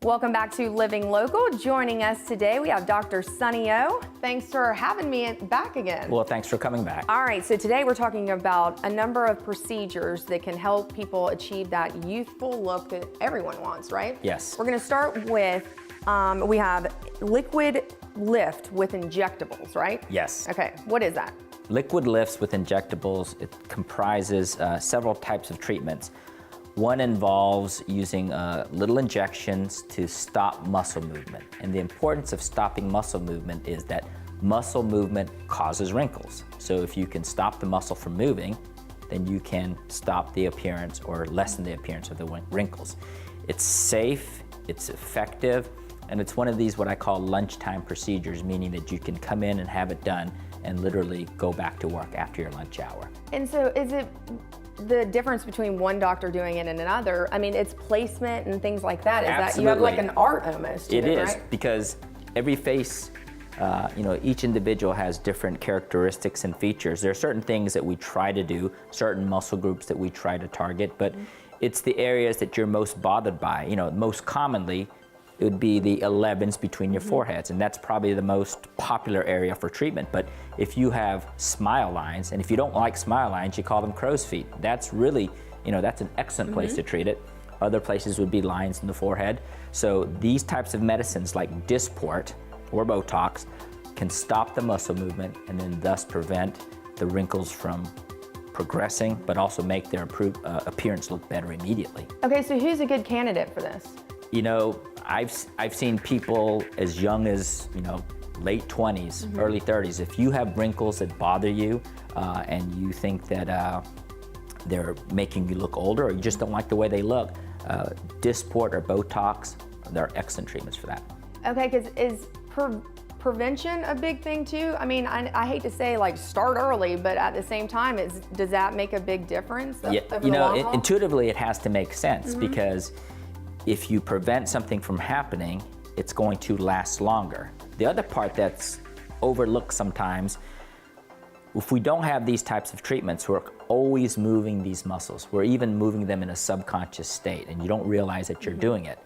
Welcome back to Living Local. Joining us today, we have Dr. Sonny O. Thanks for having me back again. Well, thanks for coming back. All right, so today we're talking about a number of procedures that can help people achieve that youthful look that everyone wants, right? Yes. We're gonna start with, we have liquid lift with injectables, right? Yes. Okay, what is that? Liquid lifts with injectables, it comprises several types of treatments. One involves using little injections to stop muscle movement. And the importance of stopping muscle movement is that muscle movement causes wrinkles. So if you can stop the muscle from moving, then you can stop the appearance or lessen the appearance of the wrinkles. It's safe, it's effective, and it's one of these what I call lunchtime procedures, meaning that you can come in and have it done and literally go back to work after your lunch hour. And so is it the difference between one doctor doing it and another? I mean, it's placement and things like that. Is Absolutely. that you have like an art almost to it is, right? Because every face, each individual has different characteristics and features. There are certain things that we try to do, certain muscle groups that we try to target, but it's the areas that you're most bothered by. Most commonly, it would be the 11s between your foreheads, and that's probably the most popular area for treatment. But if you have smile lines, and if you don't like smile lines, you call them crow's feet. That's really, that's an excellent place to treat it. Other places would be lines in the forehead. So these types of medicines like Dysport or Botox can stop the muscle movement and then thus prevent the wrinkles from progressing, but also make their appearance look better immediately. Okay, so who's a good candidate for this? I've seen people as young as, late 20s, early 30s. If you have wrinkles that bother you and you think that they're making you look older or you just don't like the way they look, Dysport or Botox, they're excellent treatments for that. Okay, because is prevention a big thing too? I mean, I hate to say like start early, but at the same time, does that make a big difference? Yeah, intuitively it has to make sense because if you prevent something from happening, it's going to last longer. The other part that's overlooked sometimes, if we don't have these types of treatments, we're always moving these muscles. We're even moving them in a subconscious state, and you don't realize that you're doing it.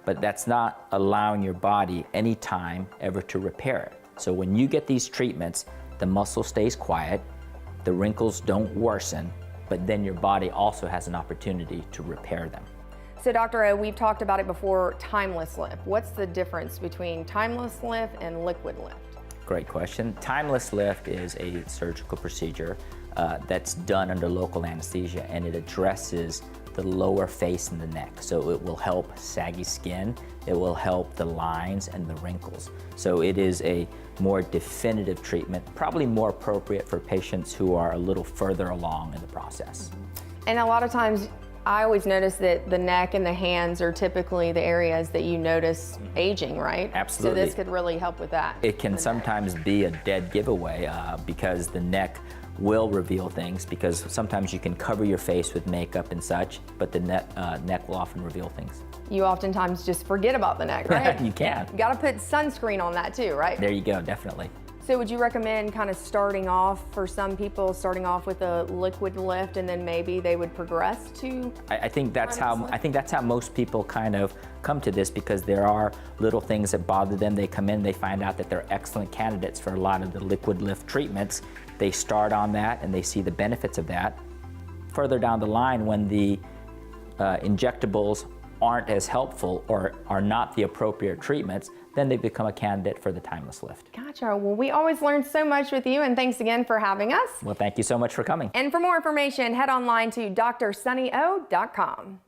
But that's not allowing your body any time ever to repair it. So when you get these treatments, the muscle stays quiet, the wrinkles don't worsen, but then your body also has an opportunity to repair them. So Dr. O, we've talked about it before, timeless lift. What's the difference between timeless lift and liquid lift? Great question. Timeless lift is a surgical procedure that's done under local anesthesia, and it addresses the lower face and the neck. So it will help saggy skin, it will help the lines and the wrinkles. So it is a more definitive treatment, probably more appropriate for patients who are a little further along in the process. And a lot of times, I always notice that the neck and the hands are typically the areas that you notice aging, right? Absolutely. So this could really help with that. It can sometimes be a dead giveaway because the neck will reveal things, because sometimes you can cover your face with makeup and such, but the neck will often reveal things. You oftentimes just forget about the neck, right? You can. You gotta put sunscreen on that too, right? There you go, definitely. So would you recommend kind of starting off, for some people, starting off with a liquid lift and then maybe they would progress to? I think that's how most people kind of come to this, because there are little things that bother them. They come in, they find out that they're excellent candidates for a lot of the liquid lift treatments. They start on that and they see the benefits of that. Further down the line, when the injectables aren't as helpful or are not the appropriate treatments, then they become a candidate for the timeless lift. Gotcha. Well, we always learn so much with you, and thanks again for having us. Well, thank you so much for coming. And for more information, head online to drsonnyo.com.